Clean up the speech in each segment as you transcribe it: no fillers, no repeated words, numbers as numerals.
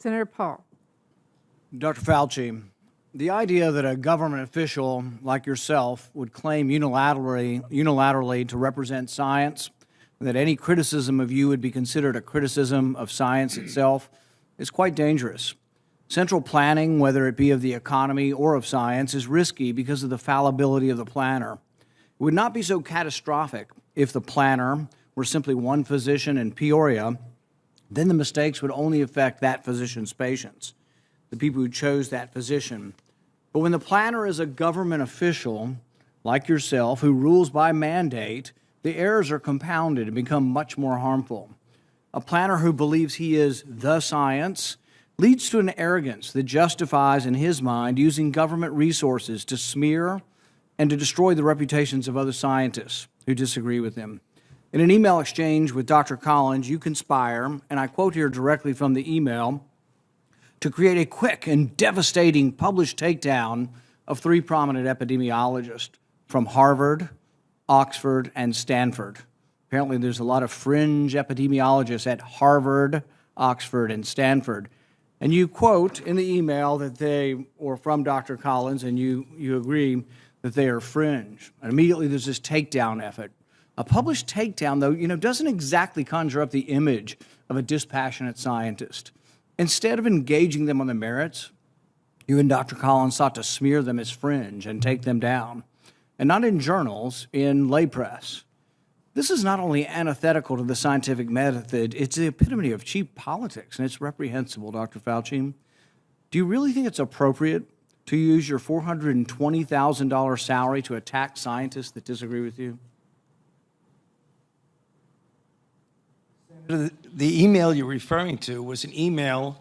Senator Paul. Dr. Fauci, the idea that a government official like yourself would claim unilaterally to represent science, and that any criticism of you would be considered a criticism of science itself, is quite dangerous. Central planning, whether it be of the economy or of science, is risky because of the fallibility of the planner. It would not be so catastrophic if the planner were simply one physician in Peoria. Then the mistakes would only affect that physician's patients, the people who chose that physician. But when the planner is a government official, like yourself, who rules by mandate, the errors are compounded and become much more harmful. A planner who believes he is the science leads to an arrogance that justifies, in his mind, using government resources to smear and to destroy the reputations of other scientists who disagree with him. In an email exchange with Dr. Collins, you conspire, and I quote here directly from the email, to create a quick and devastating published takedown of three prominent epidemiologists from Harvard, Oxford, and Stanford. Apparently there's a lot of fringe epidemiologists at Harvard, Oxford, and Stanford. And you quote in the email that they, or from Dr. Collins, and you agree that they are fringe. And immediately there's this takedown effort. A published takedown, though, doesn't exactly conjure up the image of a dispassionate scientist. Instead of engaging them on the merits, you and Dr. Collins sought to smear them as fringe and take them down. And not in journals, in lay press. This is not only antithetical to the scientific method, it's the epitome of cheap politics, and it's reprehensible, Dr. Fauci. Do you really think it's appropriate to use your $420,000 salary to attack scientists that disagree with you? The email you're referring to was an email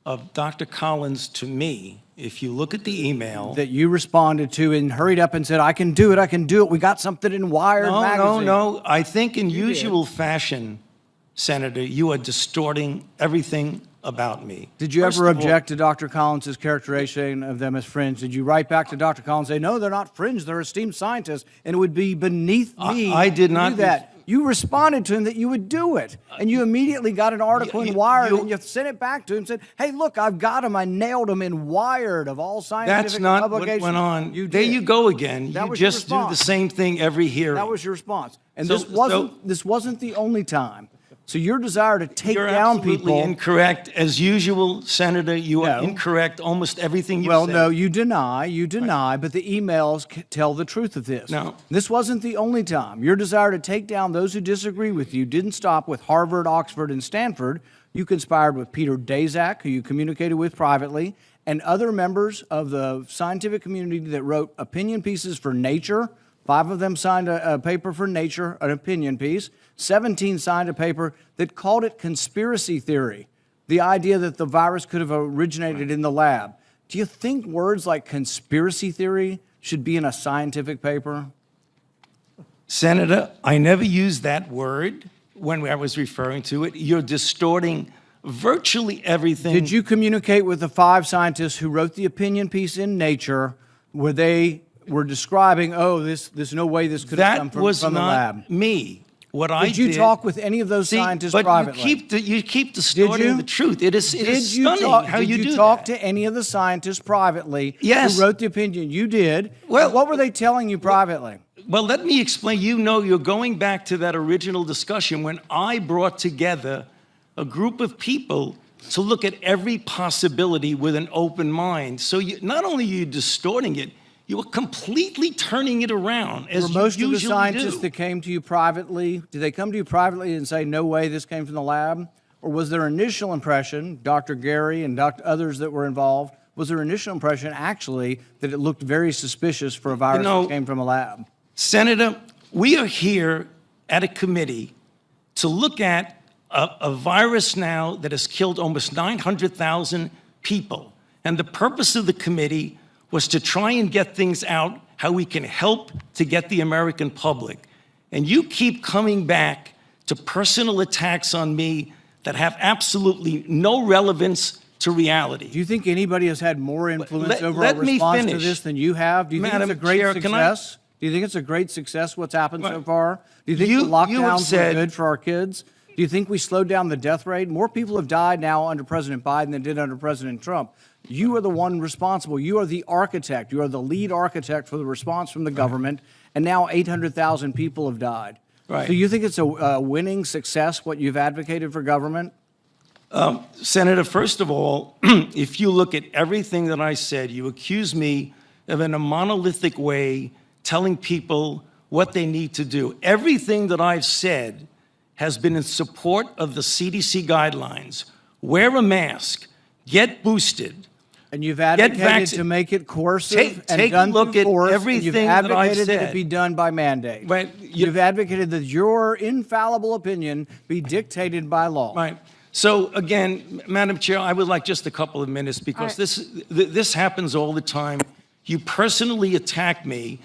of Dr. Collins to me. If you look at the email that you responded to and hurried up and said, I can do it. We got something in Wired magazine. No. I think in usual fashion, Senator, you are distorting everything about me. Did you ever object to Dr. Collins' characterization of them as fringe? Did you write back to Dr. Collins and say, no, they're not fringe, they're esteemed scientists, and it would be beneath me I did not do that? You responded to him that you would do it, and you immediately got an article in Wired, and you sent it back to him and said, hey, look, I've got him. I nailed him in Wired of all scientific publications. That's not what went on. There you go again. You just do the same thing every hearing. That was your response. And this wasn't the only time. So your desire to take down people... You're absolutely incorrect. As usual, Senator, you are incorrect almost everything you said. Well, no, you deny, but the emails tell the truth of this. No. This wasn't the only time. Your desire to take down those who disagree with you didn't stop with Harvard, Oxford, and Stanford. You conspired with Peter Daszak, who you communicated with privately, and other members of the scientific community that wrote opinion pieces for Nature. 5 of them signed a paper for Nature, an opinion piece. 17 signed a paper that called it conspiracy theory, the idea that the virus could have originated in the lab. Do you think words like conspiracy theory should be in a scientific paper? Senator, I never used that word when I was referring to it. You're distorting virtually everything. Did you communicate with the 5 scientists who wrote the opinion piece in Nature where they were describing, there's no way this could have come from the lab? That was not me. Did you talk with any of those scientists privately? You keep distorting the truth. It is stunning how you do that. Did you talk to any of the scientists privately who wrote the opinion? You did. Well, what were they telling you privately? Well, let me explain. You're going back to that original discussion when I brought together a group of people to look at every possibility with an open mind. So not only are you distorting it, you were completely turning it around, as you usually do. Were most of the scientists that came to you privately, did they come to you privately and say, no way this came from the lab? Or was their initial impression, Dr. Gary and others that were involved, was their initial impression actually that it looked very suspicious for a virus that came from a lab? Senator, we are here at a committee to look at a virus now that has killed almost 900,000 people. And the purpose of the committee was to try and get things out, how we can help to get the American public. And you keep coming back to personal attacks on me that have absolutely no relevance to reality. Do you think anybody has had more influence over our response to this than you have? Do you think it's a great success? Do you think it's a great success what's happened so far? Do you think the lockdowns were good for our kids? Do you think we slowed down the death rate? More people have died now under President Biden than did under President Trump. You are the one responsible. You are the architect. You are the lead architect for the response from the government, and now 800,000 people have died. Right. Do you think it's a winning success, what you've advocated for government? Senator, first of all, if you look at everything that I said, you accuse me of in a monolithic way telling people what they need to do. Everything that I've said has been in support of the CDC guidelines. Wear a mask, get boosted. And you've advocated to make it coercive and done through force. Everything you've that I've advocated that said. it be done by mandate. Right. You've advocated that your infallible opinion be dictated by law. Right. So again, Madam Chair, I would like just a couple of minutes because this happens all the time. You personally attack me,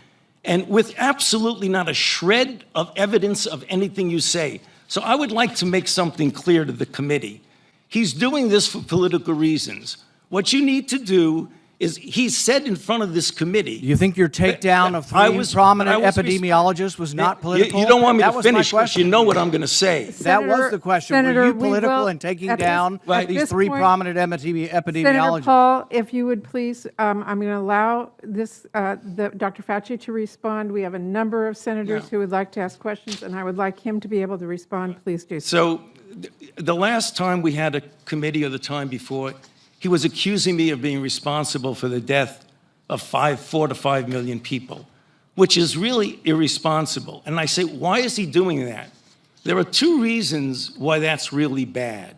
and with absolutely not a shred of evidence of anything you say. So I would like to make something clear to the committee. He's doing this for political reasons. What you need to do is, he said in front of this committee. You think your takedown of three prominent epidemiologists was not political? You don't want me to was finish my because you know what I'm going to say. That was the question. Senator, were you political in taking down these three prominent epidemiologists? Senator Paul, if you would please, I'm going to allow this, Dr. Fauci to respond. We have a number of senators who would like to ask questions, and I would like him to be able to respond. Please do so. So the last time we had a committee, or the time before, he was accusing me of being responsible for the death of 4 to 5 million people, which is really irresponsible. And I say, why is he doing that? There are two reasons why that's really bad.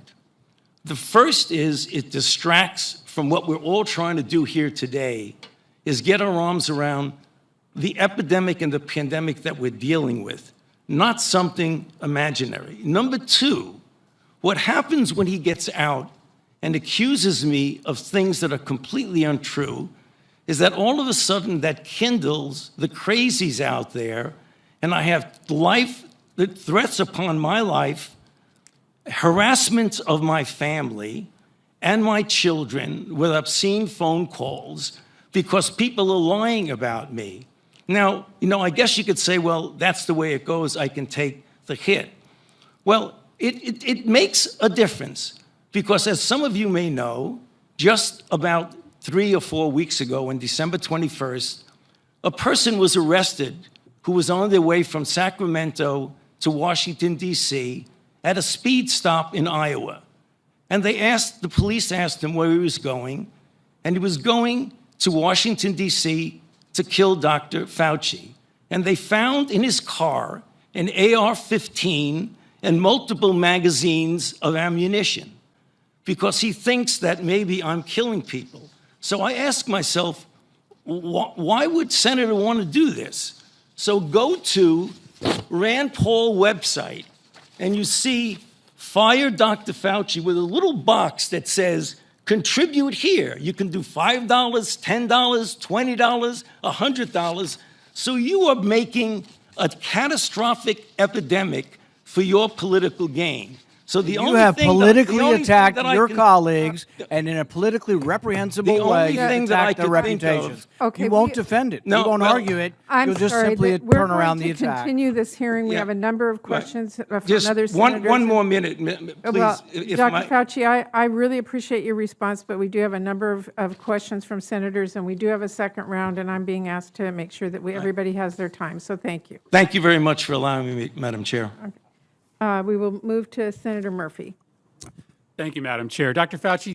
The first is it distracts from what we're all trying to do here today, is get our arms around the epidemic and the pandemic that we're dealing with, not something imaginary. Number two, what happens when he gets out and accuses me of things that are completely untrue is that all of a sudden that kindles the crazies out there, and I have threats upon my life, harassment of my family and my children with obscene phone calls because people are lying about me. Now, I guess you could say, well, that's the way it goes. I can take the hit. Well, it makes a difference. Because as some of you may know, just about 3 or 4 weeks ago, on December 21st, a person was arrested who was on their way from Sacramento to Washington, D.C. at a speed stop in Iowa. And the police asked him where he was going, and he was going to Washington, D.C. to kill Dr. Fauci. And they found in his car an AR-15 and multiple magazines of ammunition, because he thinks that maybe I'm killing people. So I ask myself, why would Senator want to do this? So go to Rand Paul website, and you see Fire Dr. Fauci with a little box that says, contribute here. You can do $5, $10, $20, $100. So you are making a catastrophic epidemic for your political gain. So you have politically attacked your colleagues and in a politically reprehensible way attacked their reputations. Okay, you won't defend it. No, you won't argue it. You'll just simply turn around the attack. We're going to continue this hearing. We have a number of questions from just other senators. One more minute, please. Well, Dr. Fauci, I really appreciate your response, but we do have a number of questions from senators, and we do have a second round, and I'm being asked to make sure that everybody has their time. So thank you. Thank you very much for allowing me, Madam Chair. Okay. We will move to Senator Murphy. Thank you, Madam Chair. Dr. Fauci,